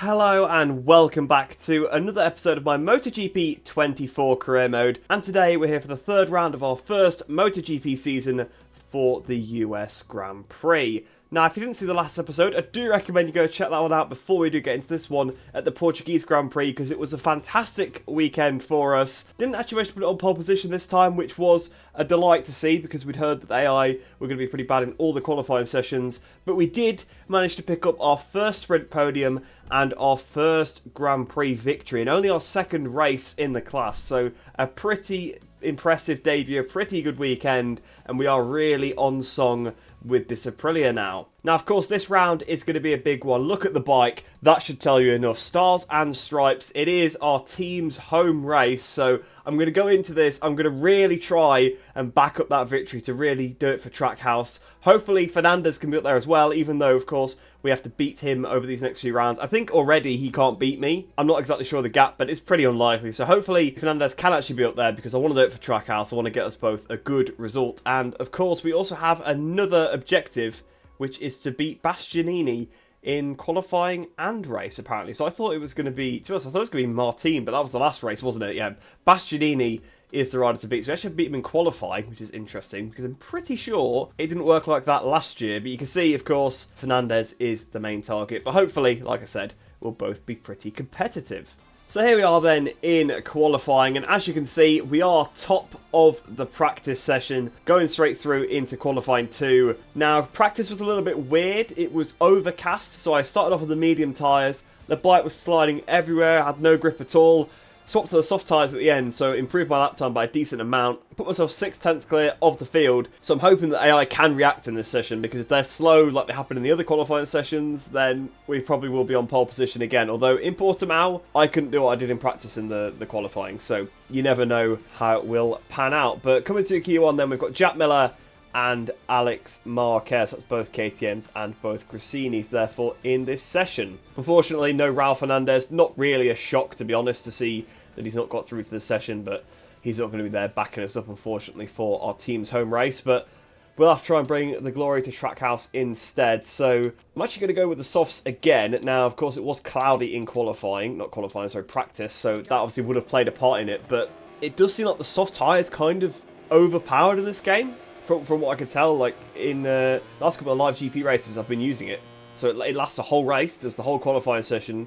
Hello and welcome back to another episode of my MotoGP 24 career mode, and today we're here for the third round of our first MotoGP season for the US Grand Prix. Now, if you didn't see the last episode, I do recommend you go check that one out before we do get into this one at the Portuguese Grand Prix, because it was a fantastic weekend for us. Didn't actually manage to put it on pole position this time, which was a delight to see, because we'd heard that the AI were going to be pretty bad in all the qualifying sessions, but we did manage to pick up our first sprint podium and our first Grand Prix victory, and only our second race in the class, so a pretty impressive debut, a pretty good weekend, and we are really on song with this Aprilia now. Now, of course, this round is going to be a big one. Look at the bike. That should tell you enough. Stars and stripes. It is our team's home race, so I'm going to go into this. I'm going to really try and back up that victory to really do it for Trackhouse. Hopefully, Fernandez can be up there as well, even though, of course, we have to beat him over these next few rounds. I think already he can't beat me. I'm not exactly sure of the gap, but it's pretty unlikely. So hopefully Fernandez can actually be up there, because I want to do it for Trackhouse. I want to get us both a good result. And, of course, we also have another objective, which is to beat Bastianini in qualifying and race, apparently. So I thought it was going to be, to be honest, I thought it was going to be Martin, but that was the last race, wasn't it? Yeah, Bastianini is the rider to beat. So we actually beat him in qualifying, which is interesting, because I'm pretty sure it didn't work like that last year. But you can see, of course, Fernandez is the main target. But hopefully, like I said, we'll both be pretty competitive. So here we are then in qualifying, and as you can see, we are top of the practice session, going straight through into qualifying 2. Now, practice was a little bit weird. It was overcast, so I started off with the medium tyres. The bike was sliding everywhere, I had no grip at all. Swapped to the soft tyres at the end, so improved my lap time by a decent amount. Put myself 6/10 clear of the field, so I'm hoping that AI can react in this session, because if they're slow like they happened in the other qualifying sessions, then we probably will be on pole position again. Although in Portimao, I couldn't do what I did in practice in the qualifying, so you never know how it will pan out. But coming to Q1 then, we've got Jack Miller and Alex Marquez. That's both KTMs and both Grassinis, therefore, in this session. Unfortunately, no Raul Fernandez. Not really a shock, to be honest, to see that he's not got through to this session, but he's not going to be there backing us up, unfortunately, for our team's home race. But we'll have to try and bring the glory to Trackhouse instead. So I'm actually going to go with the softs again. Now, of course, it was cloudy in qualifying. Not qualifying, sorry, practice. So that obviously would have played a part in it. But it does seem like the soft tyres kind of overpowered in this game. From what I could tell, like in the last couple of live GP races, I've been using it. So it lasts a whole race, does the whole qualifying session,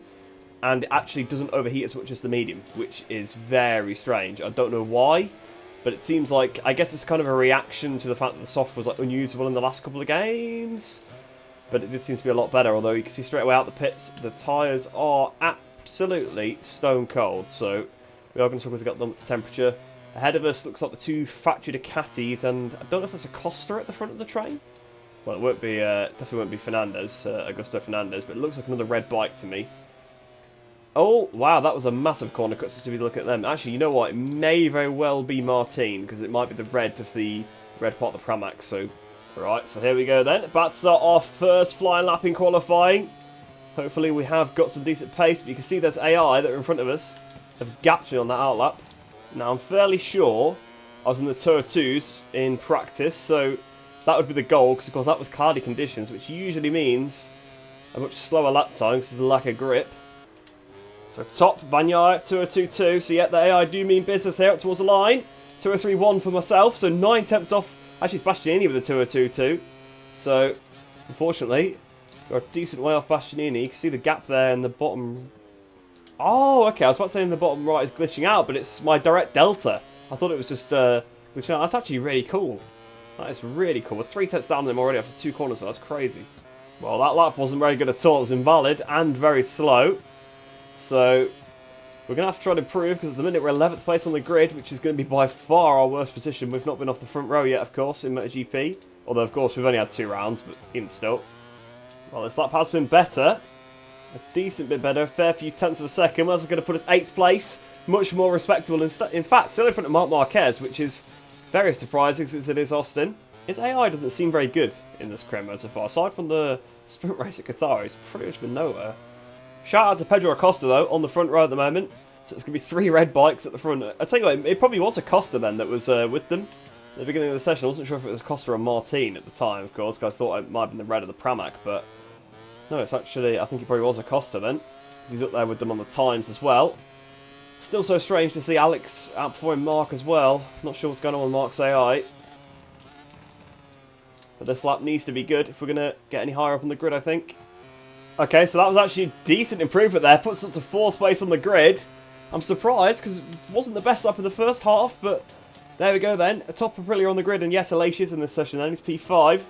and it actually doesn't overheat as much as the medium, which is very strange. I don't know why, but it seems like, I guess it's kind of a reaction to the fact that the soft was like unusable in the last couple of games. But it did seem to be a lot better, although you can see straight away out the pits, the tyres are absolutely stone cold. So we are going to struggle to get them to temperature. Ahead of us looks like the two factory Ducatis, and I don't know if there's a Costa at the front of the train. Well, it won't be, definitely won't be Fernandez, Augusto Fernandez, but it looks like another red bike to me. Oh, wow, that was a massive corner cut to be looking at them. Actually, you know what? It may very well be Martin, because it might be the red of the red part of the Pramac. So, right, so here we go then. That's our first flying lap in qualifying. Hopefully we have got some decent pace, but you can see there's AI that are in front of us. Have gapped me on that outlap. Now, I'm fairly sure I was in the Tour 2s in practice, so that would be the goal, because of course that was cloudy conditions, which usually means a much slower lap time because of the lack of grip. So top, Bagnaia, 2:02.2, so yeah, the AI do mean business here up towards the line. 2:03.1 for myself, so 9 tenths off, actually it's Bastianini with a 2:02.2. So, unfortunately, we're a decent way off Bastianini. You can see the gap there in the bottom. Oh, okay, I was about to say in the bottom right is glitching out, but it's my direct delta. I thought it was just glitching out. That's actually really cool. That is really cool. We're 3 tenths down on them already after 2 corners, so that's crazy. Well, that lap wasn't very good at all. It was invalid and very slow. So, we're going to have to try to improve, because at the minute we're 11th place on the grid, which is going to be by far our worst position. We've not been off the front row yet, of course, in MotoGP. Although, of course, we've only had 2 rounds, but even still. Well, this lap has been better. A decent bit better, a fair few tenths of a second. That's going to put us 8th place, much more respectable. In fact, still in front of Marc Marquez, which is very surprising since it is Austin. His AI doesn't seem very good in this career mode so far. Aside from the sprint race at Qatar, he's pretty much been nowhere. Shout out to Pedro Acosta, though, on the front row at the moment. So it's going to be 3 red bikes at the front. I tell you what, it probably was Acosta then that was with them at the beginning of the session. I wasn't sure if it was Acosta or Martin at the time, of course, because I thought it might have been the red of the Pramac, but no, it's actually, I think it probably was Acosta then. He's up there with them on the times as well. Still so strange to see Alex outperforming Mark as well. Not sure what's going on with Mark's AI. But this lap needs to be good if we're going to get any higher up on the grid, I think. Okay, so that was actually a decent improvement there. Puts us up to 4th place on the grid. I'm surprised because it wasn't the best lap in the first half, but there we go then. A top Aprilia on the grid, and yes, Alesia's in this session then. He's P5.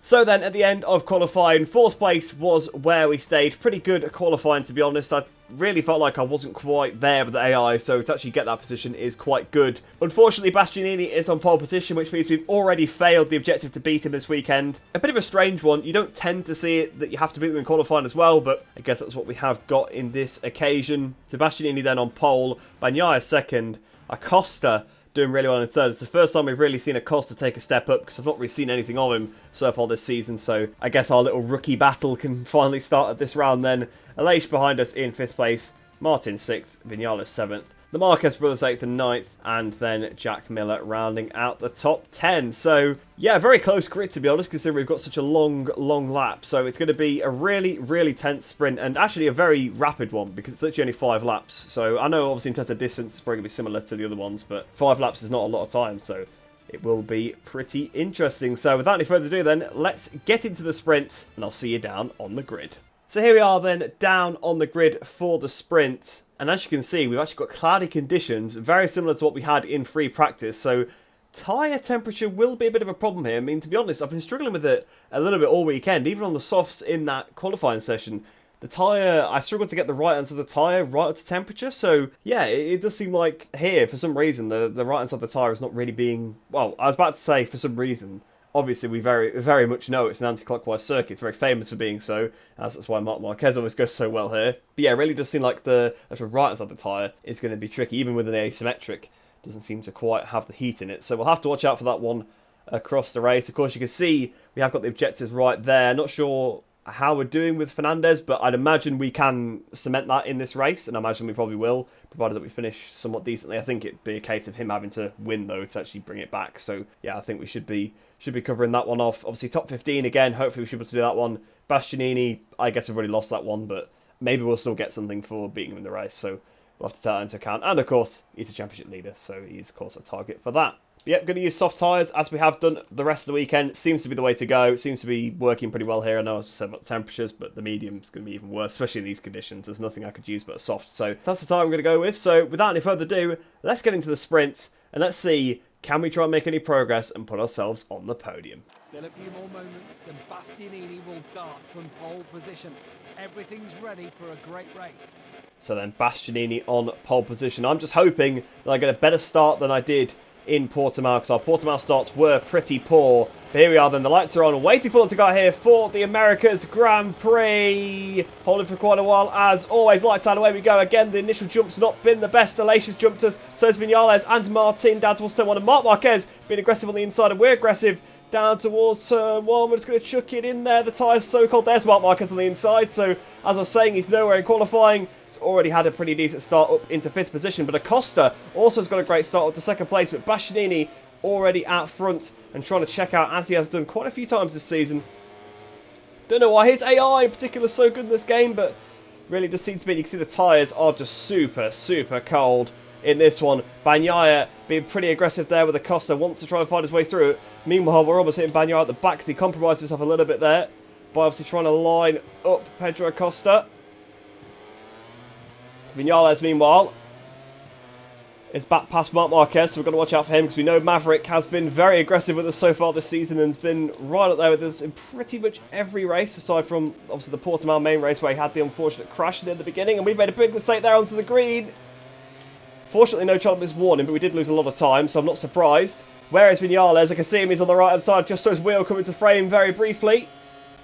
So then, at the end of qualifying, 4th place was where we stayed. Pretty good qualifying, to be honest. I really felt like I wasn't quite there with the AI, so to actually get that position is quite good. Unfortunately, Bastianini is on pole position, which means we've already failed the objective to beat him this weekend. A bit of a strange one. You don't tend to see it that you have to beat them in qualifying as well, but I guess that's what we have got in this occasion. So Bastianini then on pole, Bagnaia 2nd, Acosta doing really well in 3rd. It's the first time we've really seen Acosta take a step up, because I've not really seen anything of him so far this season, so I guess our little rookie battle can finally start at this round then. Aleix behind us in 5th place, Martin 6th, Vinales 7th, the Marquez brothers 8th and 9th, and then Jack Miller rounding out the top 10. So, yeah, very close grid, to be honest, considering we've got such a long lap. So it's going to be a really tense sprint, and actually a very rapid one, because it's literally only 5 laps. So I know, obviously, in terms of distance, it's probably going to be similar to the other ones, but 5 laps is not a lot of time, so it will be pretty interesting. So without any further ado then, let's get into the sprint, and I'll see you down on the grid. So here we are then, down on the grid for the sprint. And as you can see, we've actually got cloudy conditions, very similar to what we had in free practice. So tyre temperature will be a bit of a problem here. I mean, to be honest, I've been struggling with it a little bit all weekend. Even on the softs in that qualifying session, the tyre, I struggled to get the right answer of the tyre right up to temperature. So yeah, it does seem like here, for some reason, the right answer of the tyre is not really being... Well, I was about to say for some reason. Obviously, we very much know it's an anti-clockwise circuit. It's very famous for being so, as that's why Marc Marquez always goes so well here. But yeah, it really does seem like the actual right hand side of the tyre is going to be tricky, even with an asymmetric. Doesn't seem to quite have the heat in it. So we'll have to watch out for that one across the race. Of course, you can see we have got the objectives right there. Not sure how we're doing with Fernandez, but I'd imagine we can cement that in this race, and I imagine we probably will, provided that we finish somewhat decently. I think it'd be a case of him having to win, though, to actually bring it back. So yeah, I think we should be covering that one off. Obviously, top 15 again. Hopefully, we should be able to do that one. Bastianini, I guess we've already lost that one, but maybe we'll still get something for beating him in the race. So we'll have to take that into account. And of course, he's a championship leader, so he's of course a target for that. But yep, going to use soft tyres as we have done the rest of the weekend. Seems to be the way to go. It seems to be working pretty well here. I know I said about the temperatures, but the medium's going to be even worse, especially in these conditions. There's nothing I could use but a soft. So that's the tyre I'm going to go with. So without any further ado, let's get into the sprint and let's see, can we try and make any progress and put ourselves on the podium? Still a few more moments and Bastianini will dart from pole position. Everything's ready for a great race. So then Bastianini on pole position. I'm just hoping that I get a better start than I did in Portimao, because our Portimao starts were pretty poor. But here we are then, the lights are on, waiting for them to go here for the Americas Grand Prix. Holding for quite a while, as always. Lights out, away we go. Again, the initial jump's not been the best. Alecia's jumped us, so is Vinales and Martin down towards turn 1. And Marc Marquez being aggressive on the inside, and we're aggressive down towards turn 1. We're just going to chuck it in there. The tyre's so cold. There's Marc Marquez on the inside, so as I was saying, he's nowhere in qualifying. He's already had a pretty decent start up into 5th position, but Acosta also has got a great start up to 2nd place, but Bastianini already out front and trying to check out, as he has done quite a few times this season. Don't know why his AI in particular is so good in this game, but really just seems to be, you can see the tyres are just super cold in this one. Bagnaia being pretty aggressive there with Acosta, wants to try and find his way through it. Meanwhile, we're almost hitting Bagnaia at the back because he compromised himself a little bit there by obviously trying to line up Pedro Acosta. Vinales, meanwhile, is back past Marc Marquez, so we've got to watch out for him because we know Maverick has been very aggressive with us so far this season and has been right up there with us in pretty much every race, aside from obviously the Portimao main race where he had the unfortunate crash near the beginning, and we've made a big mistake there onto the green. Fortunately, no child missed warning, but we did lose a lot of time, so I'm not surprised. Where is Vinales? I can see him, he's on the right-hand side, just saw his wheel come into frame very briefly.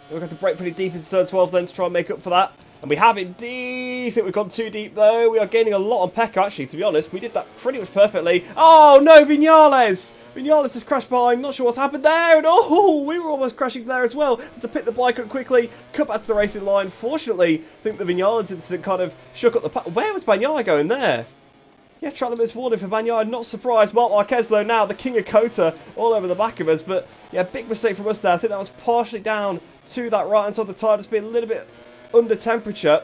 We're going to have to brake pretty deep into turn 12 then to try and make up for that. And we have indeed. I think we've gone too deep though. We are gaining a lot on Pecco actually, to be honest. We did that pretty much perfectly. Oh no, Vinales! Vinales just crashed behind. Not sure what's happened there. And oh, we were almost crashing there as well. Had to pick the bike up quickly, cut back to the racing line. Fortunately, I think the Vinales incident kind of shook up the pack. Where was Bagnaia going there? Yeah, trying to miss warning for Bagnaia. Not surprised. Marc Marquez though now, the king of Cota, all over the back of us. But yeah, big mistake from us there. I think that was partially down to that right hand side of the tyre just being a little bit under temperature.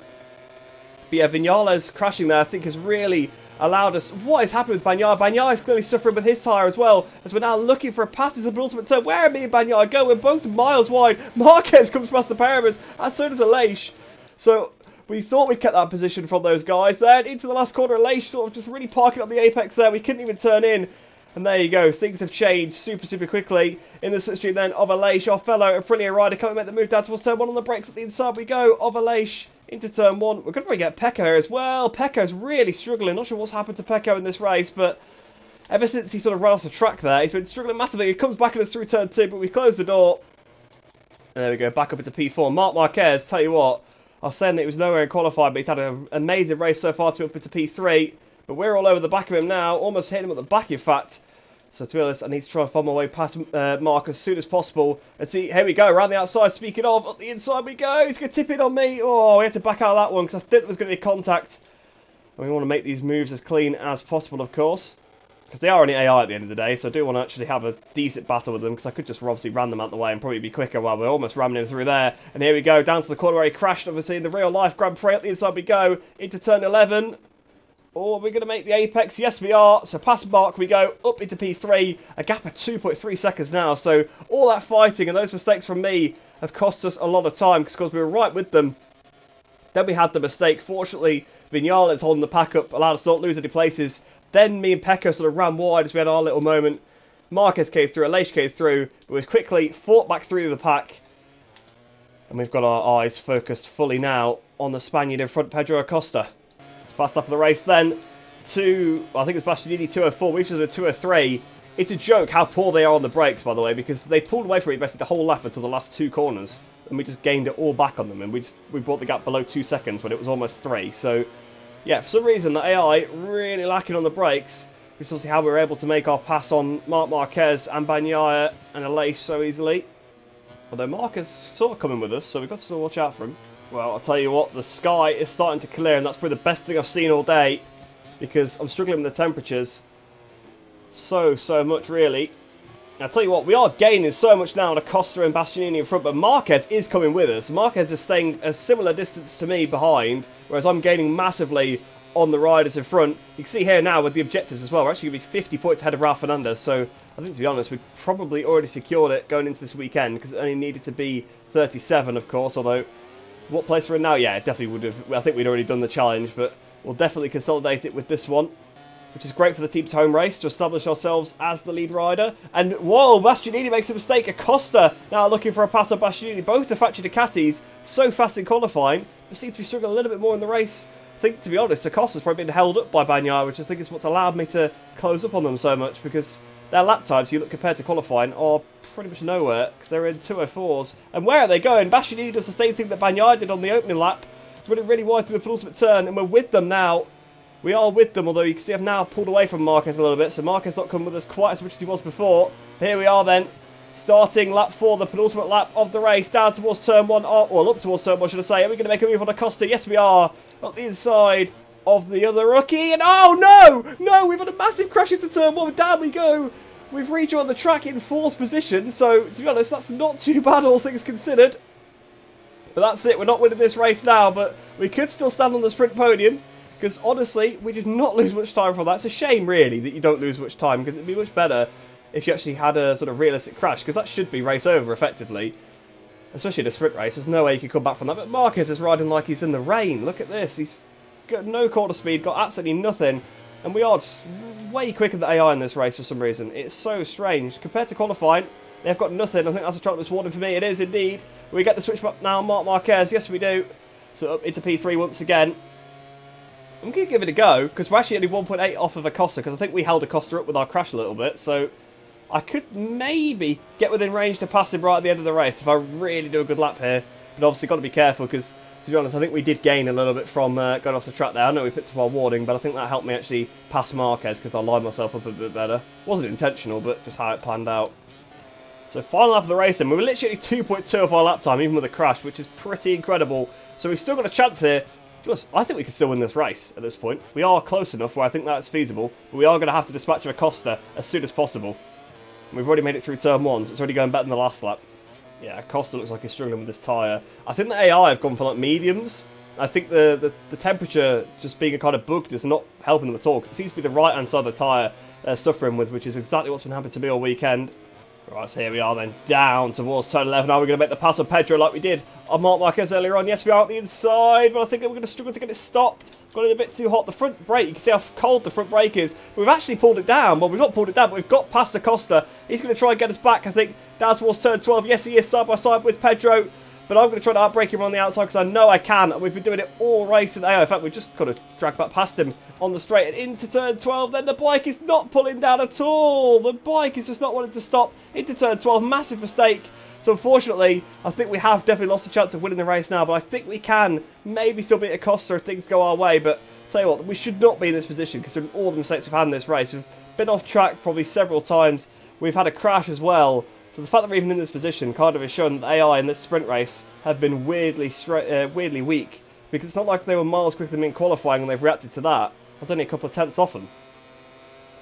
But yeah, Vinales crashing there, I think, has really allowed us... What is happening with Bagnaia? Bagnaia is clearly suffering with his tyre as well, as we're now looking for a pass into the penultimate turn. Where are me and Bagnaia go? We're both miles wide. Marquez comes past the pair of us, and so does Aleix. So we thought we kept that position from those guys. Then into the last corner, Aleix sort of just really parking up the apex there. We couldn't even turn in. And there you go, things have changed super quickly in the slipstream then of Aleix, our fellow Aprilia rider, coming to make the move down towards turn 1 on the brakes at the inside we go of Aleix into turn 1. We're going to probably get Pecco here as well. Pecco's really struggling, not sure what's happened to Pecco in this race, but ever since he sort of ran off the track there, he's been struggling massively. He comes back at us through turn 2, but we close the door. And there we go, back up into P4. Marc Marquez, tell you what, I was saying that he was nowhere in qualifying, but he's had an amazing race so far to be up into P3. But we're all over the back of him now, almost hitting him at the back in fact. So to be honest, I need to try and find my way past Mark as soon as possible. And see, here we go, around the outside. Speaking of, up the inside we go. He's going to tip in on me. Oh, we had to back out of that one because I think there was going to be contact. And we want to make these moves as clean as possible, of course. Because they are only AI at the end of the day, so I do want to actually have a decent battle with them. Because I could just obviously ram them out the way and probably be quicker while we're almost ramming him through there. And here we go, down to the corner where he crashed, obviously, in the real-life Grand Prix. Up the inside we go, into turn 11. Oh, we're going to make the apex. Yes, we are. So past Mark, we go up into P3. A gap of 2.3 seconds now. So all that fighting and those mistakes from me have cost us a lot of time because we were right with them. Then we had the mistake. Fortunately, Vinales holding the pack up allowed us to not lose any places. Then me and Pecco sort of ran wide as we had our little moment. Marquez came through. Aleix came through. But we quickly fought back through the pack. And we've got our eyes focused fully now on the Spaniard in front, Pedro Acosta. Fast up of the race then to, I think it's Bastianini 204, we should have 203. It's a joke how poor they are on the brakes, by the way, because they pulled away from me basically the whole lap until the last 2 corners, and we just gained it all back on them, and we brought the gap below 2 seconds when it was almost 3. So, yeah, for some reason, the AI really lacking on the brakes, which is obviously how we were able to make our pass on Marc Marquez and Bagnaia and Aleix so easily. Although Marc is sort of coming with us, so we've got to still watch out for him. Well, I'll tell you what, the sky is starting to clear, and that's probably the best thing I've seen all day, because I'm struggling with the temperatures so much, really. I'll tell you what, we are gaining so much now on Acosta and Bastianini in front, but Marquez is coming with us. Marquez is staying a similar distance to me behind, whereas I'm gaining massively on the riders in front. You can see here now with the objectives as well, we're actually going to be 50 points ahead of Raul Fernandez, so I think, to be honest, we probably already secured it going into this weekend, because it only needed to be 37, of course, although... What place we're in now? Yeah, it definitely would have... I think we'd already done the challenge, but we'll definitely consolidate it with this one, which is great for the team's home race to establish ourselves as the lead rider. And, whoa, Bastianini makes a mistake. Acosta now looking for a pass on Bastianini. Both the factory Ducatis, so fast in qualifying, but seem to be struggling a little bit more in the race. I think, to be honest, Acosta's probably been held up by Bagnaia, which I think is what's allowed me to close up on them so much, because their lap times, you look compared to qualifying, are pretty much nowhere, because they're in 204s. And where are they going? Bastianini does the same thing that Bagnaia did on the opening lap. It's running really wide through the penultimate turn, and we're with them now. We are with them, although you can see I've now pulled away from Marquez a little bit, so Marquez not coming with us quite as much as he was before. Here we are then, starting lap 4, the penultimate lap of the race, down towards turn 1, or up towards turn 1, should I say. Are we going to make a move on Acosta? Yes, we are. Up the inside of the other rookie, and oh no! No, we've had a massive crash into turn 1, down we go! We've rejoined the track in 4th position, so to be honest, that's not too bad, all things considered. But that's it, we're not winning this race now, but we could still stand on the sprint podium, because honestly, we did not lose much time from that. It's a shame, really, that you don't lose much time, because it'd be much better if you actually had a sort of realistic crash, because that should be race over, effectively. Especially in a sprint race, there's no way you could come back from that. But Marquez is riding like he's in the rain. Look at this, he's got no quarter speed, got absolutely nothing. And we are just way quicker than AI in this race for some reason. It's so strange. Compared to qualifying, they've got nothing. I think that's a trackless warning for me. It is indeed. We get the switch back now, Marc Marquez. Yes, we do. So up into P3 once again. I'm going to give it a go, because we're actually only 1.8 off of Acosta, because I think we held Acosta up with our crash a little bit. So I could maybe get within range to pass him right at the end of the race if I really do a good lap here. But obviously got to be careful, because to be honest, I think we did gain a little bit from going off the track there. I know we picked up our warning, but I think that helped me actually pass Marquez because I lined myself up a bit better. Wasn't intentional, but just how it planned out. So final lap of the race, and we were literally 2.2 of our lap time, even with a crash, which is pretty incredible. So we've still got a chance here. I think we can still win this race at this point. We are close enough where I think that's feasible, but we are going to have to dispatch Acosta as soon as possible. And we've already made it through turn 1, so it's already going better than the last lap. Yeah, Acosta looks like he's struggling with this tyre. I think the AI have gone for like mediums, I think the temperature just being a kind of bugged is not helping them at all, because it seems to be the right-hand side of the tyre they're suffering with, which is exactly what's been happening to me all weekend. Right, so here we are then, down towards turn 11. Now we're going to make the pass on Pedro like we did on Marc Marquez earlier on. Yes, we are at the inside, but I think we're going to struggle to get it stopped. Got it a bit too hot. The front brake, you can see how cold the front brake is. But we've actually pulled it down. Well, we've not pulled it down, but we've got past Acosta. He's going to try and get us back, I think, down towards turn 12. Yes, he is side by side with Pedro. But I'm going to try to outbrake him on the outside because I know I can. And we've been doing it all race. In fact, we've just got to drag back past him on the straight and into turn 12. Then the bike is not pulling down at all. The bike is just not wanting to stop into turn 12. Massive mistake. So unfortunately, I think we have definitely lost a chance of winning the race now. But I think we can maybe still beat Acosta if things go our way. But tell you what, we should not be in this position considering all the mistakes we've had in this race. We've been off track probably several times. We've had a crash as well. So the fact that we're even in this position kind of is showing that AI in this sprint race have been weirdly weak. Because it's not like they were miles quicker than me in qualifying and they've reacted to that. I was only a couple of tenths off them.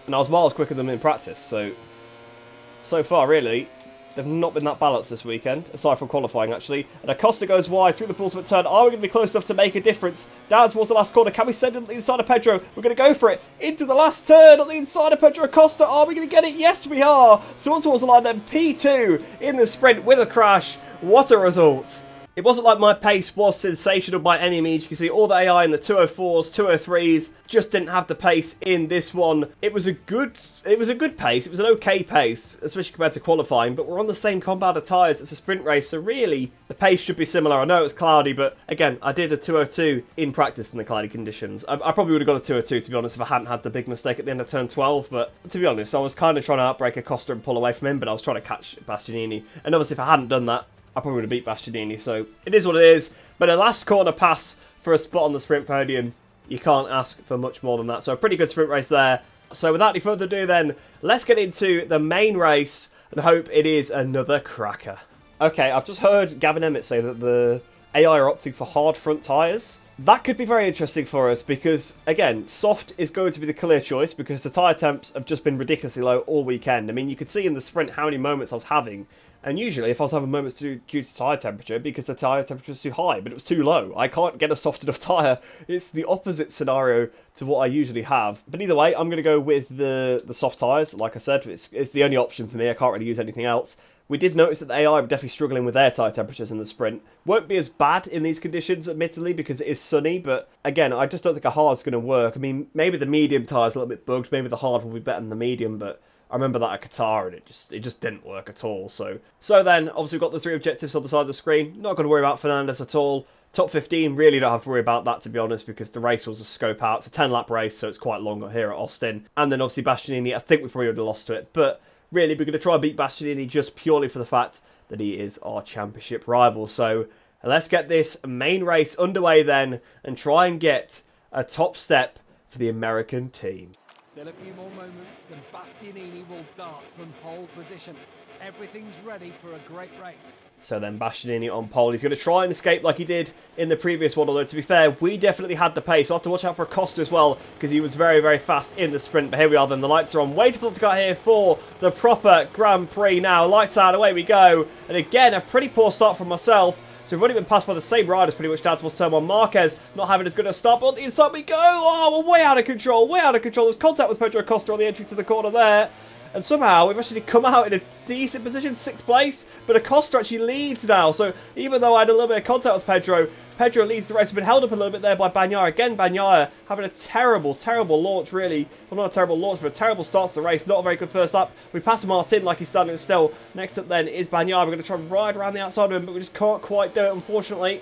And I was miles quicker than them in practice. So far, really, they've not been that balanced this weekend, aside from qualifying, actually. And Acosta goes wide through the penultimate turn. Are we going to be close enough to make a difference? Down towards the last corner. Can we send him to the inside of Pedro? We're going to go for it. Into the last turn on the inside of Pedro Acosta. Are we going to get it? Yes, we are. So on towards the line then. P2 in the sprint with a crash. What a result. It wasn't like my pace was sensational by any means. You can see all the AI in the 204s, 203s just didn't have the pace in this one. It was a good pace. It was an okay pace, especially compared to qualifying, but we're on the same compound of tyres. It's a sprint race, so really the pace should be similar. I know it was cloudy, but again, I did a 202 in practice in the cloudy conditions. I probably would have got a 202 to be honest if I hadn't had the big mistake at the end of turn 12, but to be honest, I was kind of trying to outbrake Acosta and pull away from him, but I was trying to catch Bastianini. And obviously if I hadn't done that, I probably would have beat Bastianini, so it is what it is. But a last corner pass for a spot on the sprint podium, you can't ask for much more than that. So a pretty good sprint race there. So without any further ado then, let's get into the main race and hope it is another cracker. Okay, I've just heard Gavin Emmett say that the AI are opting for hard front tyres. That could be very interesting for us because, again, soft is going to be the clear choice because the tyre temps have just been ridiculously low all weekend. I mean, you could see in the sprint how many moments I was having. And usually, if I was having moments due to tyre temperature, because the tyre temperature was too high, but it was too low. I can't get a soft enough tyre. It's the opposite scenario to what I usually have. But either way, I'm going to go with the soft tyres. Like I said, it's the only option for me. I can't really use anything else. We did notice that the AI were definitely struggling with their tyre temperatures in the sprint. Won't be as bad in these conditions, admittedly, because it is sunny. But again, I just don't think a hard's going to work. I mean, maybe the medium tyre's a little bit bugged. Maybe the hard will be better than the medium, but I remember that at Qatar and it just didn't work at all. So then, obviously we've got the 3 objectives on the side of the screen. Not going to worry about Fernandez at all. Top 15, really don't have to worry about that, to be honest, because the race was a scope out. It's a 10-lap race, so it's quite long here at Austin. And then obviously Bastianini, I think we probably would have lost to it. But really, we're going to try and beat Bastianini just purely for the fact that he is our championship rival. So let's get this main race underway then and try and get a top step for the American team. Still a few more moments and Bastianini will dart from pole position. Everything's ready for a great race. So then Bastianini on pole. He's going to try and escape like he did in the previous one. Although, to be fair, we definitely had the pace. We'll have to watch out for Acosta as well because he was very, very fast in the sprint. But here we are then. The lights are on. Waiting for them to cut here for the proper Grand Prix now. Lights out. Away we go. And again, a pretty poor start from myself. So we've already been passed by the same riders pretty much down towards turn 1. Marquez not having as good a start, but on the inside we go. Oh, we're way out of control. Way out of control. There's contact with Pedro Acosta on the entry to the corner there. And somehow we've actually come out in a decent position, 6th place. But Acosta actually leads now. So even though I had a little bit of contact with Pedro, Pedro leads the race. We've been held up a little bit there by Bagnaia. Again, Bagnaia having a terrible, terrible launch, really. Well, not a terrible launch, but a terrible start to the race. Not a very good first lap. We passed Martin like he's standing still. Next up then is Bagnaia. We're going to try and ride around the outside of him, but we just can't quite do it, unfortunately.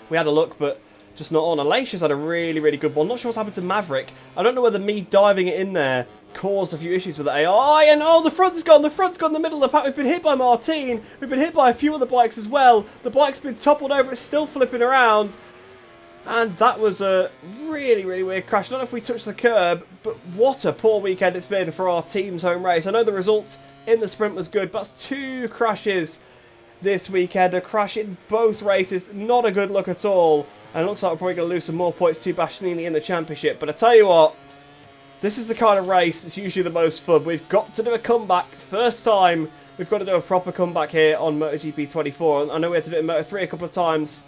We had a look, but just not on. Alecia's had a really, really good one. Not sure what's happened to Maverick. I don't know whether me diving it in there caused a few issues with the AI, and oh, the front's gone in the middle of the pack. We've been hit by Martin, we've been hit by a few other bikes as well. The bike's been toppled over, it's still flipping around, and that was a really, really weird crash. I don't know if we touched the curb, but what a poor weekend it's been for our team's home race. I know the result in the sprint was good, but that's 2 crashes this weekend, a crash in both races, not a good look at all, and it looks like we're probably going to lose some more points to Bastianini in the championship. But I tell you what, this is the kind of race that's usually the most fun. We've got to do a comeback. First time we've got to do a proper comeback here on MotoGP 24. I know we had to do it in Moto3 a couple of times,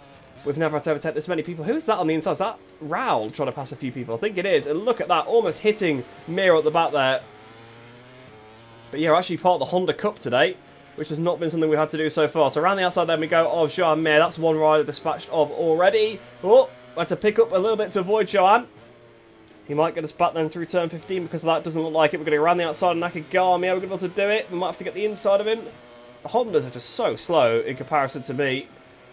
we've never had to overtake this many people. Who's that on the inside? Is that Raul trying to pass a few people? I think it is. And look at that, almost hitting Mira at the back there. But yeah, we're actually part of the Honda Cup today, which has not been something we've had to do so far. So around the outside then we go of Joan Mir. That's one rider dispatched of already. Oh, had to pick up a little bit to avoid Joan. He might get us back then through turn 15 because that doesn't look like it. We're going to go around the outside of Nakagami. Are we going to be able to do it? We might have to get the inside of him. The Hondas are just so slow in comparison to me.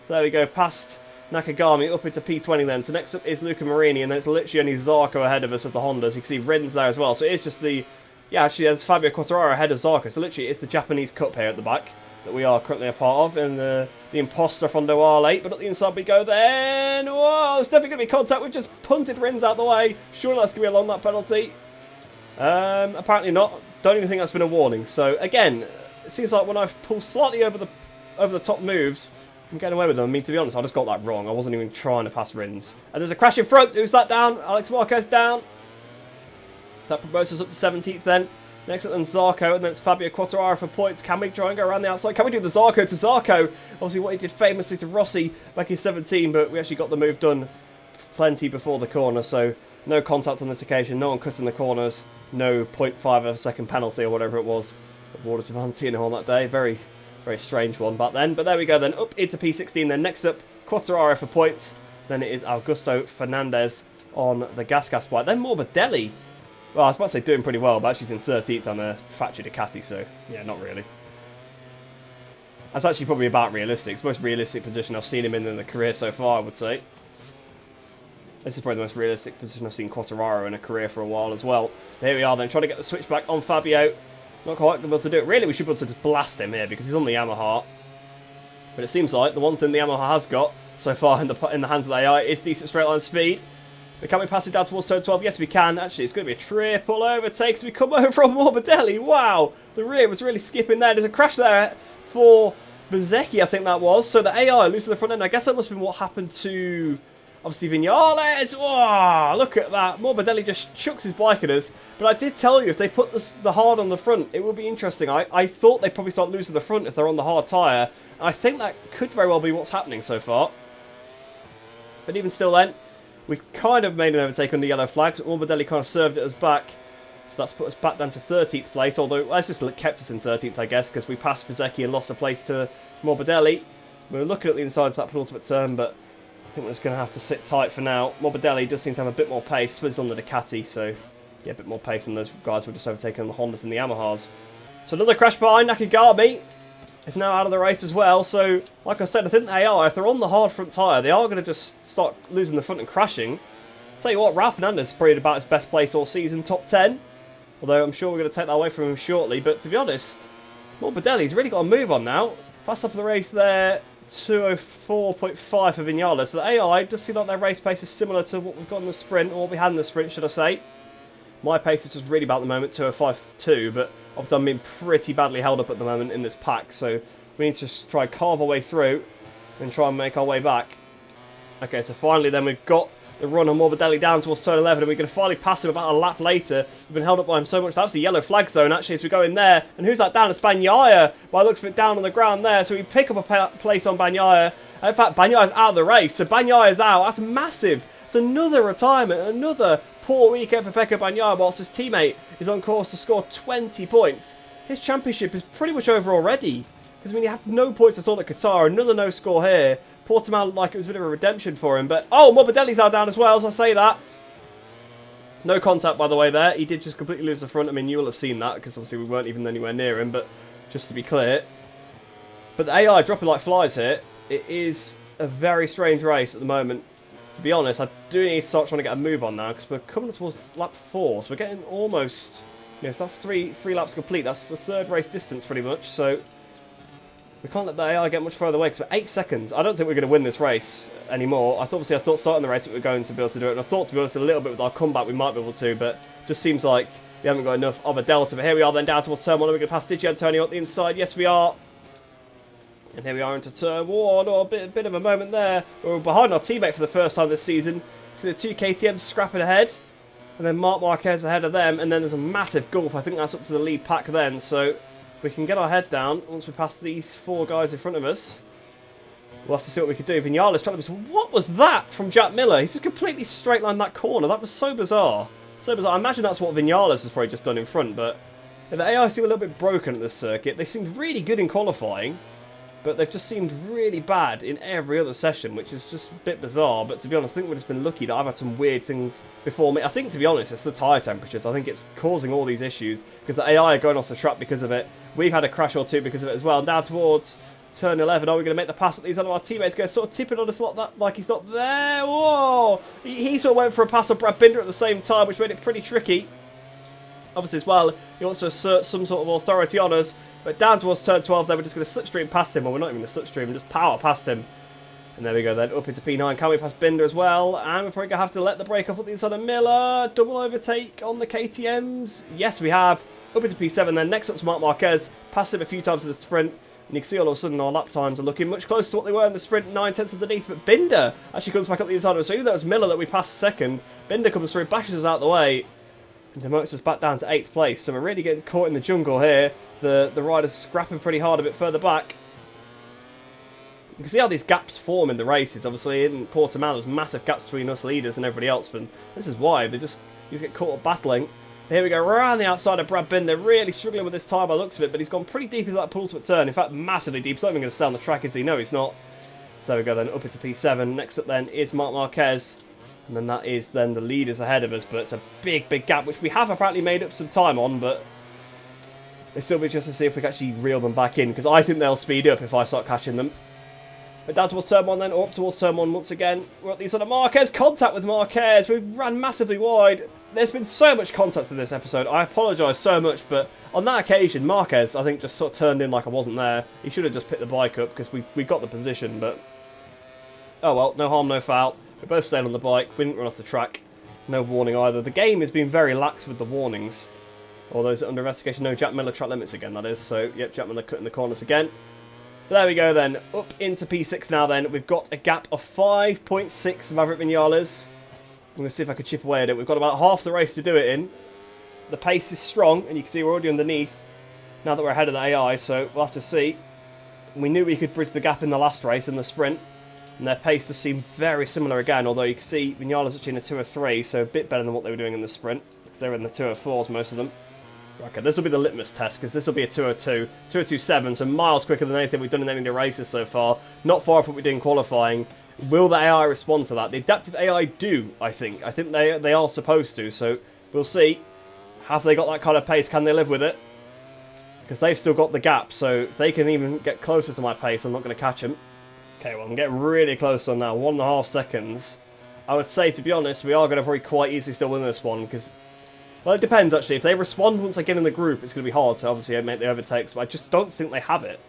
So there we go, past Nakagami, up into P20 then. So next up is Luca Marini, and then it's literally only Zarco ahead of us of the Hondas. You can see Rins there as well. So it is just the... Yeah, actually there's Fabio Quartararo ahead of Zarco. So literally it's the Japanese Cup here at the back that we are currently a part of. And the imposter from Noir late. But at the inside we go then. Whoa, there's definitely going to be contact. We've just punted Rins out the way. Surely that's going to be a long lap penalty. Apparently not. Don't even think that's been a warning. So again, it seems like when I've pulled slightly over the top moves, I'm getting away with them. I mean, to be honest, I just got that wrong. I wasn't even trying to pass Rins. And there's a crash in front. Who's that down? Alex Marquez down. So that promotes us up to 17th then. Next up then Zarco, and then it's Fabio Quartararo for points. Can we try and go around the outside? Can we do the Zarco to Zarco? Obviously what he did famously to Rossi back in 17, but we actually got the move done plenty before the corner, so no contact on this occasion. No one cutting the corners. No 0.5 of a second penalty or whatever it was awarded to Valentino on that day. Very strange one back then. But there we go then, up into P16 then. Next up, Quartararo for points. Then it is Augusto Fernandez on the gas bike. Then Morbidelli. Well, I was about to say doing pretty well, but actually he's in 13th on a factory Ducati, so yeah, not really. That's actually probably about realistic. It's the most realistic position I've seen him in the career so far, I would say. This is probably the most realistic position I've seen Quartararo in a career for a while as well. Here we are then, trying to get the switch back on Fabio. Not quite able to do it. Really, we should be able to just blast him here because he's on the Yamaha. But it seems like the one thing the Yamaha has got so far in the hands of the AI is decent straight line speed. But can we pass it down towards turn 12? Yes, we can. Actually, it's going to be a triple overtake as we come over from Morbidelli. Wow, the rear was really skipping there. There's a crash there for Bezzecchi, I think that was. So the AI losing the front end. I guess that must have been what happened to... Obviously, Viñales. Wow, look at that. Morbidelli just chucks his bike at us. But I did tell you, if they put the hard on the front, it will be interesting. I thought they'd probably start losing the front if they're on the hard tyre. And I think that could very well be what's happening so far. But even still then, we've kind of made an overtake under yellow flags. Morbidelli kind of served it us back. So that's put us back down to 13th place. Although, that's just kept us in 13th, I guess, because we passed Bezzecchi and lost a place to Morbidelli. We were looking at the inside of that penultimate turn, but... I think we're just going to have to sit tight for now. Morbidelli does seem to have a bit more pace. But he's on the Ducati, so yeah, a bit more pace than those guys who were just overtaking the Hondas and the Yamahas. So another crash behind Nakagami. Is now out of the race as well. So, like I said, I think they are. If they're on the hard front tyre, they are going to just start losing the front and crashing. Tell you what, Raul Fernandez is probably about his best place all season, top 10. Although I'm sure we're going to take that away from him shortly. But to be honest, Morbidelli's really got a move on now. Fast up for the race there. 204.5 for Viñales. So the AI does seem like their race pace is similar to what we've got in the sprint, or what we had in the sprint, should I say. My pace is just really bad at the moment, 205.2, but obviously I'm being pretty badly held up at the moment in this pack, so we need to try and carve our way through and try and make our way back. Okay, so finally then we've got the run on Morbidelli down towards turn 11, and we're going to finally pass him about a lap later. We've been held up by him so much. That's the yellow flag zone, actually, as we go in there. And who's that down? It's Bagnaia. By the looks of it, down on the ground there. So we pick up a place on Bagnaia. In fact, Bagnaia's out of the race, so Bagnaia's out. That's massive. It's another retirement, another poor weekend for Pecco Bagnaia, whilst his teammate is on course to score 20 points. His championship is pretty much over already. Because, I mean, you have no points at all at Qatar. Another no score here. Portimao looked like it was a bit of a redemption for him, but... Oh, Morbidelli's out down as well, so I say that. No contact, by the way, there. He did just completely lose the front. I mean, you will have seen that, because obviously we weren't even anywhere near him, but just to be clear. But the AI dropping like flies here. It is a very strange race at the moment. To be honest, I do need to start trying to get a move on now, because we're coming towards lap 4, so we're getting almost... You know, if that's three laps complete, that's the third race distance, pretty much, so... We can't let the AI get much further away because we're 8 seconds. I don't think we're going to win this race anymore. I thought starting the race that we were going to be able to do it. And I thought, to be honest, a little bit with our comeback we might be able to. But it just seems like we haven't got enough of a delta. But here we are then down towards turn 1. Are we going to pass Digi Antonio at the inside? Yes, we are. And here we are into turn 1. Oh, a bit of a moment there. We're behind our teammate for the first time this season. So the two KTMs scrapping ahead. And then Marc Marquez ahead of them. And then there's a massive gulf. I think that's up to the lead pack then. So... we can get our head down once we pass these 4 guys in front of us. we'll have to see what we can do. Vinales trying to... What was that from Jack Miller? He's just completely straight lined that corner. That was so bizarre. So bizarre. I imagine that's what Vinales has probably just done in front, but the AI seem a little bit broken at this circuit. They seemed really good in qualifying, but they've just seemed really bad in every other session, which is just a bit bizarre. But to be honest, I think we've just been lucky that I've had some weird things before me. I think, to be honest, it's the tyre temperatures. I think it's causing all these issues because the AI are going off the track because of it. We've had a crash or two because of it as well. Now towards turn 11, are we going to make the pass that these other our teammates go sort of tipping on us like he's not there? Whoa! He sort of went for a pass on Brad Binder at the same time, which made it pretty tricky. Obviously as well, he wants to assert some sort of authority on us. But down towards turn 12 there, we're just going to slipstream past him. Well, we're not even going to slipstream, just power past him. And there we go then, up into P9. Can we pass Binder as well? And we're probably going to have to let the break off at the inside of Miller. Double overtake on the KTMs. Yes, we have. Up into P7 then. Next up to Marc Marquez. Passed him a few times in the sprint. And you can see all of a sudden our lap times are looking much closer to what they were in the sprint, 9/10 underneath. But Binder actually comes back up the inside of us. So even though it was Miller that we passed second, Binder comes through, bashes us out the way, and demotes us back down to 8th place. So we're really getting caught in the jungle here. The riders scrapping pretty hard a bit further back. You can see how these gaps form in the races. Obviously in Portimao there's massive gaps between us leaders and everybody else. But this is why you just get caught up battling. Here we go, around the outside of Brad Binder, really struggling with this time by the looks of it, but he's gone pretty deep into that penultimate turn. In fact, massively deep. He's not even going to stay on the track, is he? No, he's not. So there we go then, up into P7. Next up then is Marc Marquez, and then that is then the leaders ahead of us, but it's a big, big gap, which we have apparently made up some time on, but it's still be just to see if we can actually reel them back in, because I think they'll speed up if I start catching them. But down towards turn 1 then, or up towards turn 1 once again. We're at the side of Marquez. Contact with Marquez. We ran massively wide. There's been so much contact in this episode. I apologise so much, but on that occasion, Marquez, I think, just sort of turned in like I wasn't there. He should have just picked the bike up because we got the position, but... Oh well, no harm, no foul. We both stayed on the bike. We didn't run off the track. No warning either. The game has been very lax with the warnings. All those under investigation. No, Jack Miller track limits again, that is. So, yep, Jack Miller cutting the corners again. There we go then, up into P6 now then. We've got a gap of 5.6 Maverick Vinales. I'm going to see if I can chip away at it. We've got about half the race to do it in. The pace is strong, and you can see we're already underneath now that we're ahead of the AI, so we'll have to see. We knew we could bridge the gap in the last race, in the sprint, and their pace does seem very similar again, although you can see Vinales actually in a 2:03, so a bit better than what they were doing in the sprint, because they were in the 2:04s, most of them. Okay, this will be the litmus test, because this will be a 2:02, 2:27, so miles quicker than anything we've done in any of the races so far. Not far from what we did in qualifying. Will the AI respond to that? The adaptive AI do, I think. I think they are supposed to, so we'll see. Have they got that kind of pace? Can they live with it? Because they've still got the gap, so if they can even get closer to my pace, I'm not going to catch them. Okay, well, I'm getting really close on now. 1.5 seconds. I would say, to be honest, we are going to probably quite easily still win this one, because... Well, it depends, actually. If they respond once they get in the group, it's going to be hard to, obviously, make the overtakes, but I just don't think they have it.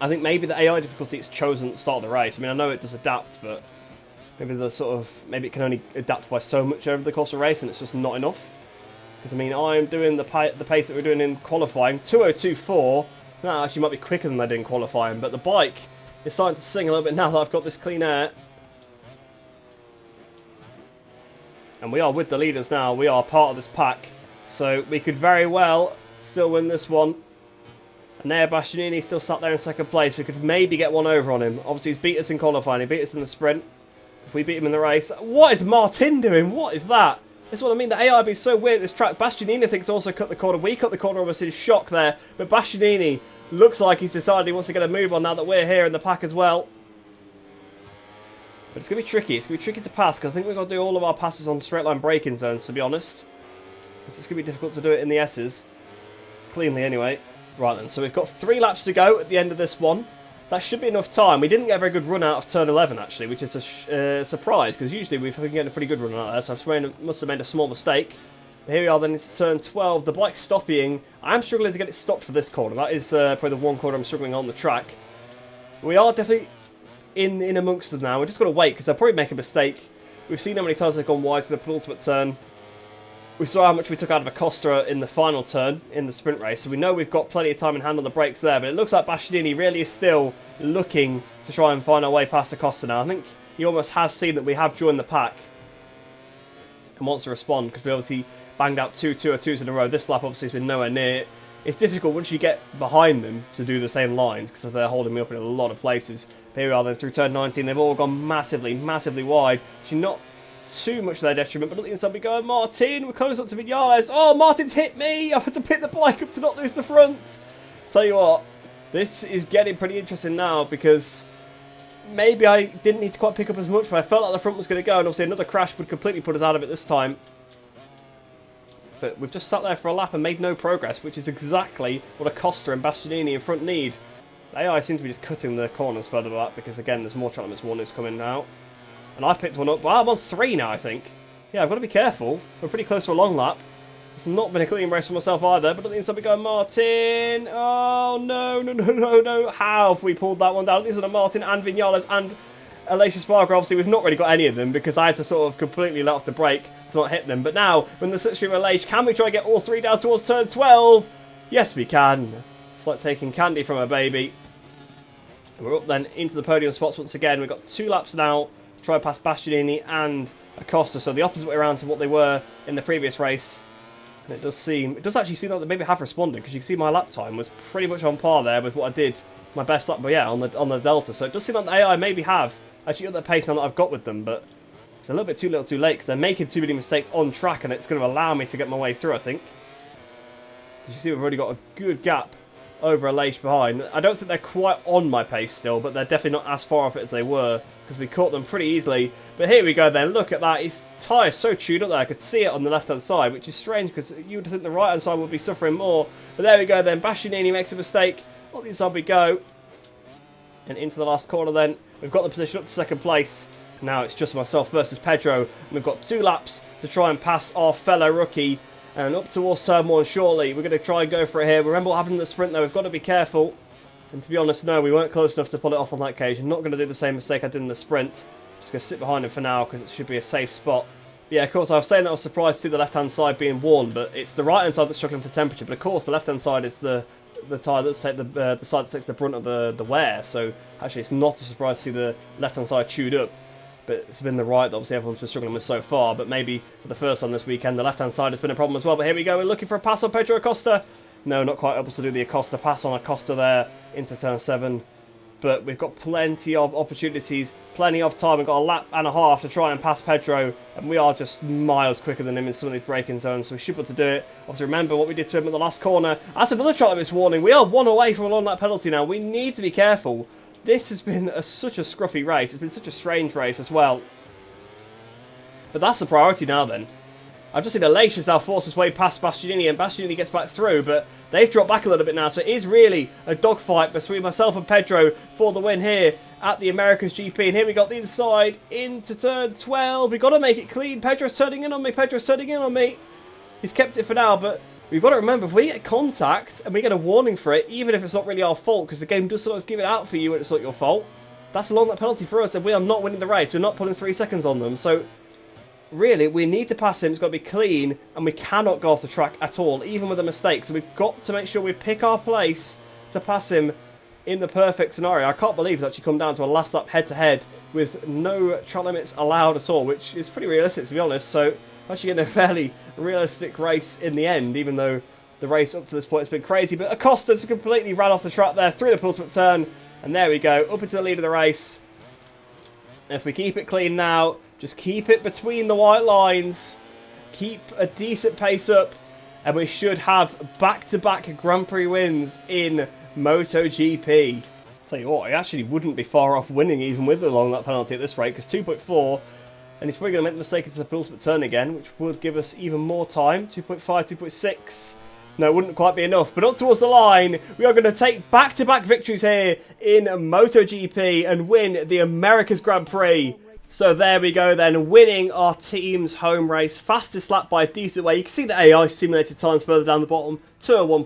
I think maybe the AI difficulty is chosen at the start of the race. I mean, I know it does adapt, but maybe maybe it can only adapt by so much over the course of the race, and it's just not enough. Because, I mean, I'm doing the pace that we're doing in qualifying, 2:02.4. That actually might be quicker than I did in qualifying, but the bike is starting to sing a little bit now that I've got this clean air. And we are with the leaders now. We are part of this pack. So we could very well still win this one. And there, Bastianini still sat there in second place. We could maybe get one over on him. Obviously, he's beat us in qualifying. He beat us in the sprint. If we beat him in the race... What is Martin doing? What is that? That's what I mean. The AI be so weird at this track. Bastianini thinks also cut the corner. We cut the corner almost in shock there. But Bastianini looks like he's decided he wants to get a move on now that we're here in the pack as well. But it's going to be tricky. It's going to be tricky to pass, because I think we've got to do all of our passes on straight line braking zones, to be honest. Because it's going to be difficult to do it in the S's. Cleanly, anyway. Right then, so we've got 3 laps to go at the end of this one. That should be enough time. We didn't get a very good run out of turn 11, actually, which is a surprise, because usually we've been getting a pretty good run out there, so I must have made a small mistake. But here we are then, it's turn 12. The bike's stopping. I'm struggling to get it stopped for this corner. That is probably the one corner I'm struggling on the track. We are definitely in amongst them now. We're just got to wait, because they'll probably make a mistake. We've seen how many times they've gone wide for the penultimate turn. We saw how much we took out of Acosta in the final turn in the sprint race, so we know we've got plenty of time in hand on the brakes there, but it looks like Bastianini really is still looking to try and find our way past Acosta now. I think he almost has seen that we have joined the pack and wants to respond, because we obviously banged out 2 2-2s in a row. This lap obviously has been nowhere near it's difficult once you get behind them to do the same lines because they're holding me up in a lot of places. But here we are then through turn 19. They've all gone massively, massively wide. Actually, not too much to their detriment, but look at the inside we go. Martin, we're close up to Vinales. Oh, Martin's hit me. I've had to pick the bike up to not lose the front. Tell you what, this is getting pretty interesting now because maybe I didn't need to quite pick up as much, but I felt like the front was going to go, and obviously another crash would completely put us out of it this time. But we've just sat there for a lap and made no progress, which is exactly what Acosta and Bastianini in front need. The AI seems to be just cutting the corners further back because, again, there's more track limits warnings coming now. And I've picked one up. Well, I'm on 3 now, I think. Yeah, I've got to be careful. We're pretty close to a long lap. It's not been a clean race for myself either, but at the inside we go, Martin. Oh, no, no, no, no, no. How have we pulled that one down? These are the Martin and Vinales and Alicia Sparker. Obviously, we've not really got any of them because I had to sort of completely let off the brake to not hit them. But now, when the slipstream Alicia, can we try and get all 3 down towards turn 12? Yes, we can. It's like taking candy from a baby. We're up then into the podium spots once again. We've got 2 laps now. Try past Bastianini and Acosta. So the opposite way around to what they were in the previous race. And it does actually seem like they maybe have responded because you can see my lap time was pretty much on par there with what I did my best lap, but yeah, on the Delta. So it does seem like the AI maybe have actually got the pace now that I've got with them, but it's a little bit too little too late because they're making too many mistakes on track and it's going to allow me to get my way through, I think. As you see, we've already got a good gap over Alicia behind. I don't think they're quite on my pace still, but they're definitely not as far off it as they were because we caught them pretty easily. But here we go then, look at that, his tyre's so chewed up there, I could see it on the left hand side, which is strange because you would think the right hand side would be suffering more. But there we go then, Bastianini makes a mistake, on the inside we go. And into the last corner then, we've got the position up to second place. Now it's just myself versus Pedro, and we've got 2 laps to try and pass our fellow rookie. And up towards turn 1 shortly, we're going to try and go for it here. Remember what happened in the sprint though, we've got to be careful. And to be honest, no, we weren't close enough to pull it off on that occasion. Not going to do the same mistake I did in the sprint. Just going to sit behind him for now because it should be a safe spot. But yeah, of course, I was saying that I was surprised to see the left-hand side being worn, but it's the right-hand side that's struggling for temperature. But of course, the left-hand side is the tyre that's the side that takes the brunt of the wear. So actually, it's not a surprise to see the left-hand side chewed up. But it's been the right that obviously everyone's been struggling with so far. But maybe for the first time this weekend, the left-hand side has been a problem as well. But here we go, we're looking for a pass on Pedro Acosta. No, not quite able to do the Acosta pass on Acosta there into turn 7. But we've got plenty of opportunities, plenty of time. We've got a lap and a half to try and pass Pedro. And we are just miles quicker than him in some of these braking zones. So we should be able to do it. Obviously, remember what we did to him at the last corner. That's another track limits warning. We are 1 away from a long lap penalty now. We need to be careful. This has been such a scruffy race. It's been such a strange race as well. But that's the priority now then. I've just seen Alicia's now forced his way past Bastianini, and Bastianini gets back through, but they've dropped back a little bit now, so it is really a dogfight between myself and Pedro for the win here at the Americas GP. And here we got the inside into turn 12. We've got to make it clean. Pedro's turning in on me. Pedro's turning in on me. He's kept it for now, but we've got to remember, if we get contact and we get a warning for it, even if it's not really our fault, because the game does sometimes give it out for you when it's not your fault, that's a long lap penalty for us, and we are not winning the race. We're not putting 3 seconds on them, so really, we need to pass him. It's got to be clean, and we cannot go off the track at all, even with a mistake. So we've got to make sure we pick our place to pass him in the perfect scenario. I can't believe it's actually come down to a last lap head-to-head with no track limits allowed at all, which is pretty realistic, to be honest. So actually in a fairly realistic race in the end, even though the race up to this point has been crazy. But Acosta just completely ran off the track there through the penultimate turn, and there we go, up into the lead of the race. If we keep it clean now, just keep it between the white lines, keep a decent pace up, and we should have back-to-back Grand Prix wins in MotoGP. Tell you what, he actually wouldn't be far off winning even with the long lap penalty at this rate, because 2.4, and he's probably going to make the mistake into the penultimate turn again, which would give us even more time. 2.5, 2.6. No, it wouldn't quite be enough, but up towards the line, we are going to take back-to-back victories here in MotoGP and win the Americas Grand Prix. So there we go then, winning our team's home race, fastest lap by a decent way. You can see the AI simulated times further down the bottom, 201.6,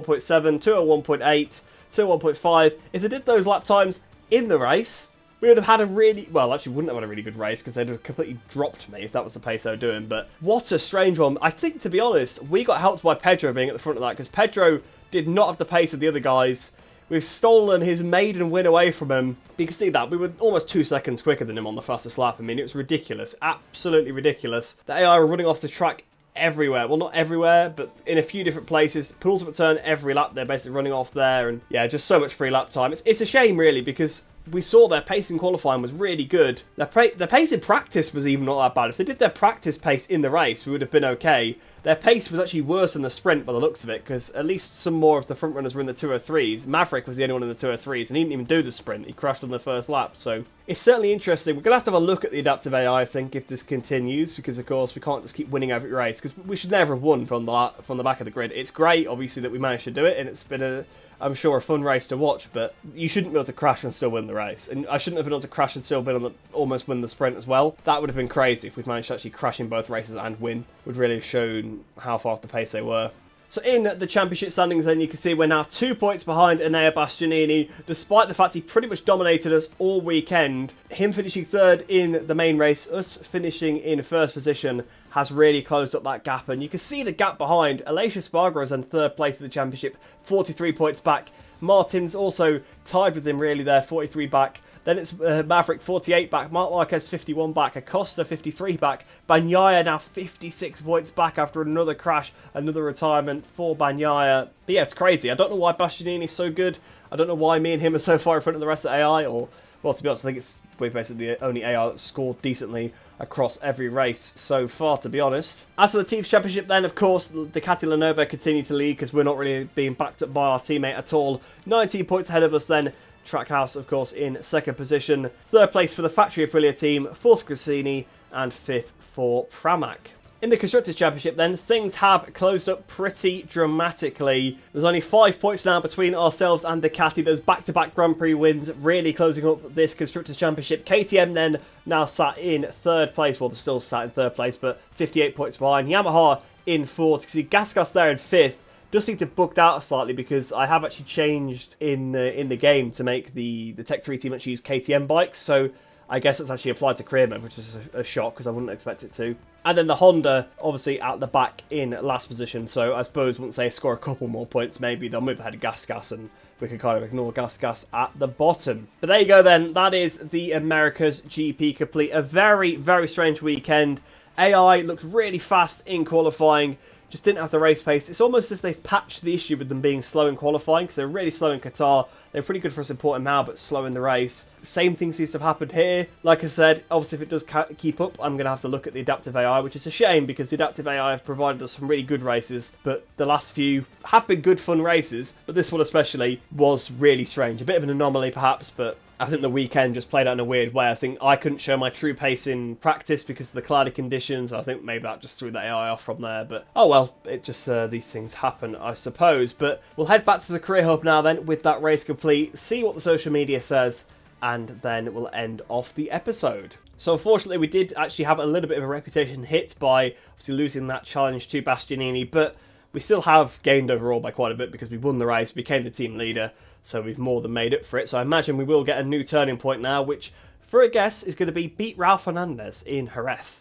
201.7, 201.8, 201.5. If they did those lap times in the race, we would have had a really, well, actually wouldn't have had a really good race because they'd have completely dropped me if that was the pace they were doing. But what a strange one. I think, to be honest, we got helped by Pedro being at the front of that because Pedro did not have the pace of the other guys. We've stolen his maiden win away from him. You can see that. We were almost 2 seconds quicker than him on the fastest lap. I mean, it was ridiculous. Absolutely ridiculous. The AI were running off the track everywhere. Well, not everywhere, but in a few different places. Penultimate turn every lap. They're basically running off there, and yeah, just so much free lap time. It's a shame, really, because we saw their pace in qualifying was really good. Their pace in practice was even not that bad. If they did their practice pace in the race, we would have been okay. Their pace was actually worse than the sprint by the looks of it, because at least some more of the front runners were in the 203s. Maverick was the only one in the 203s, and he didn't even do the sprint. He crashed on the first lap, so it's certainly interesting. We're going to have a look at the adaptive AI, I think, if this continues, because, of course, we can't just keep winning every race, because we should never have won from the back of the grid. It's great, obviously, that we managed to do it, and it's been I'm sure, a fun race to watch, but you shouldn't be able to crash and still win the race. And I shouldn't have been able to crash and still almost win the sprint as well. That would have been crazy if we'd managed to actually crash in both races and win. Would really have shown how far off the pace they were. So in the championship standings then, you can see we're now 2 points behind Enea Bastianini, despite the fact he pretty much dominated us all weekend. Him finishing third in the main race, us finishing in first position, has really closed up that gap. And you can see the gap behind. Aleix Espargaro is in third place in the championship, 43 points back. Martin's also tied with him really there, 43 back. Then it's Maverick 48 back, Marc Marquez 51 back, Acosta 53 back, Bagnaia now 56 points back after another crash, another retirement for Bagnaia. But yeah, it's crazy. I don't know why Bastianini's so good. I don't know why me and him are so far in front of the rest of AI, or, well, to be honest, I think we're basically the only AI that's scored decently across every race so far, to be honest. As for the Teams Championship then, of course, Ducati Lenovo continue to lead because we're not really being backed up by our teammate at all. 19 points ahead of us then. Trackhouse, of course, in second position. Third place for the Factory Aprilia team, fourth Cassini, and fifth for Pramac. In the Constructors' Championship then, things have closed up pretty dramatically. There's only 5 points now between ourselves and Ducati. Those back-to-back Grand Prix wins really closing up this Constructors' Championship. KTM then now sat in third place. Well, they're still sat in third place, but 58 points behind. Yamaha in fourth. You can see Gasgas there in fifth. Does seem to have bugged out slightly because I have actually changed in the game to make the Tech 3 team actually use KTM bikes. So I guess it's actually applied to career mode, which is a shock because I wouldn't expect it to. And then the Honda, obviously, at the back in last position. So I suppose once they score a couple more points, maybe they'll move ahead of Gasgas and we can kind of ignore Gasgas at the bottom. But there you go then. That is the Americas GP complete. A very, very strange weekend. AI looked really fast in qualifying. Just didn't have the race pace. It's almost as if they've patched the issue with them being slow in qualifying, because they're really slow in Qatar. They're pretty good for us in Portimao, but slow in the race. Same thing seems to have happened here. Like I said, obviously if it does keep up, I'm going to have to look at the adaptive AI, which is a shame because the adaptive AI have provided us some really good races, but the last few have been good fun races, but this one especially was really strange. A bit of an anomaly perhaps, but I think the weekend just played out in a weird way. I think I couldn't show my true pace in practice because of the cloudy conditions. I think maybe that just threw the AI off from there. But oh well, it just these things happen, I suppose. But we'll head back to the career hub now then with that race complete, see what the social media says, and then we'll end off the episode. So unfortunately, we did actually have a little bit of a reputation hit by obviously losing that challenge to Bastianini, but we still have gained overall by quite a bit because we won the race, became the team leader, so we've more than made up for it. So I imagine we will get a new turning point now, which, for a guess, is going to be beat Raul Fernandez in Jerez.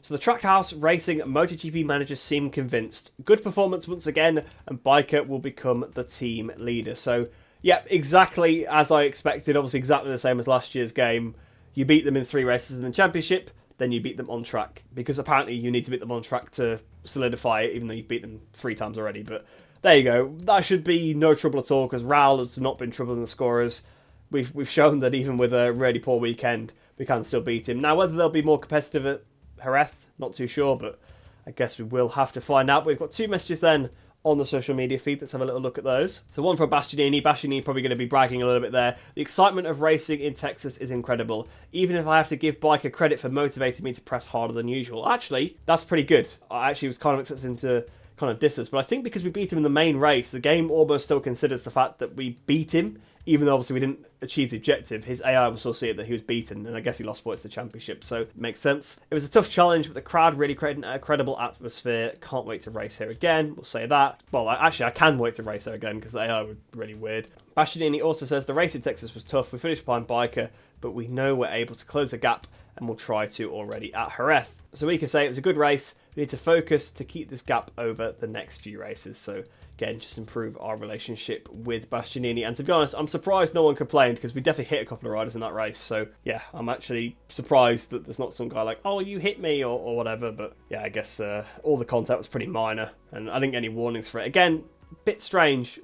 So the Trackhouse Racing MotoGP managers seem convinced. Good performance once again, and Biker will become the team leader. So, yeah, exactly as I expected. Obviously exactly the same as last year's game. You beat them in 3 races in the championship, then you beat them on track. Because apparently you need to beat them on track to solidify it, even though you beat them 3 times already. But there you go. That should be no trouble at all, because Raul has not been troubling the scorers. We've shown that even with a really poor weekend, we can still beat him. Now, whether they'll be more competitive at Jerez, not too sure, but I guess we will have to find out. We've got 2 messages then on the social media feed. Let's have a little look at those. So one from Bastianini. Bastianini probably going to be bragging a little bit there. The excitement of racing in Texas is incredible. Even if I have to give Biker credit for motivating me to press harder than usual. Actually, that's pretty good. I actually was kind of expecting to kind of diss us, but I think because we beat him in the main race, the game almost still considers the fact that we beat him, even though obviously we didn't achieve the objective, his AI will still see it that he was beaten, and I guess he lost points to the championship, so it makes sense. It was a tough challenge, but the crowd really created an incredible atmosphere. Can't wait to race here again, we'll say that. Well, actually, I can wait to race here again, because the AI was really weird. Bastianini also says, the race in Texas was tough. We finished behind Biker, but we know we're able to close the gap, and we'll try to already at Jerez. So we can say it was a good race. We need to focus to keep this gap over the next few races. So again, just improve our relationship with Bastianini. And to be honest, I'm surprised no one complained, because we definitely hit a couple of riders in that race. So yeah, I'm actually surprised that there's not some guy like, oh, you hit me or whatever. But yeah, I guess all the contact was pretty minor, and I didn't get any warnings for it. Again, bit strange,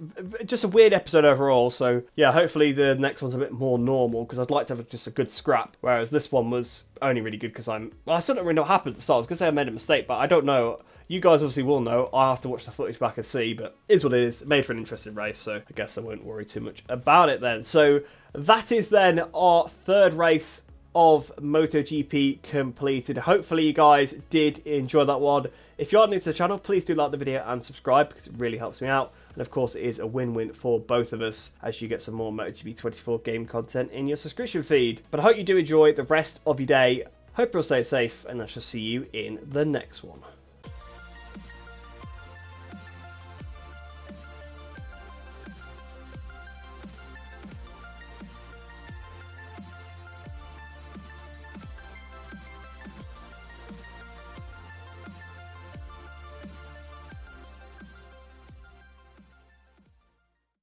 just a weird episode overall. So yeah, hopefully the next one's a bit more normal, because I'd like to have just a good scrap, whereas this one was only really good because I still don't really know what happened at the start. I was gonna say I made a mistake, but I don't know. You guys obviously will know. I'll have to watch the footage back and see, but it is what it is. Made for an interesting race, so I guess I won't worry too much about it then. So that is then our third race of MotoGP completed. Hopefully you guys did enjoy that one. If you are new to the channel, please do like the video and subscribe, because it really helps me out. And of course, it is a win-win for both of us, as you get some more MotoGP 24 game content in your subscription feed. But I hope you do enjoy the rest of your day. Hope you'll stay safe, and I shall see you in the next one.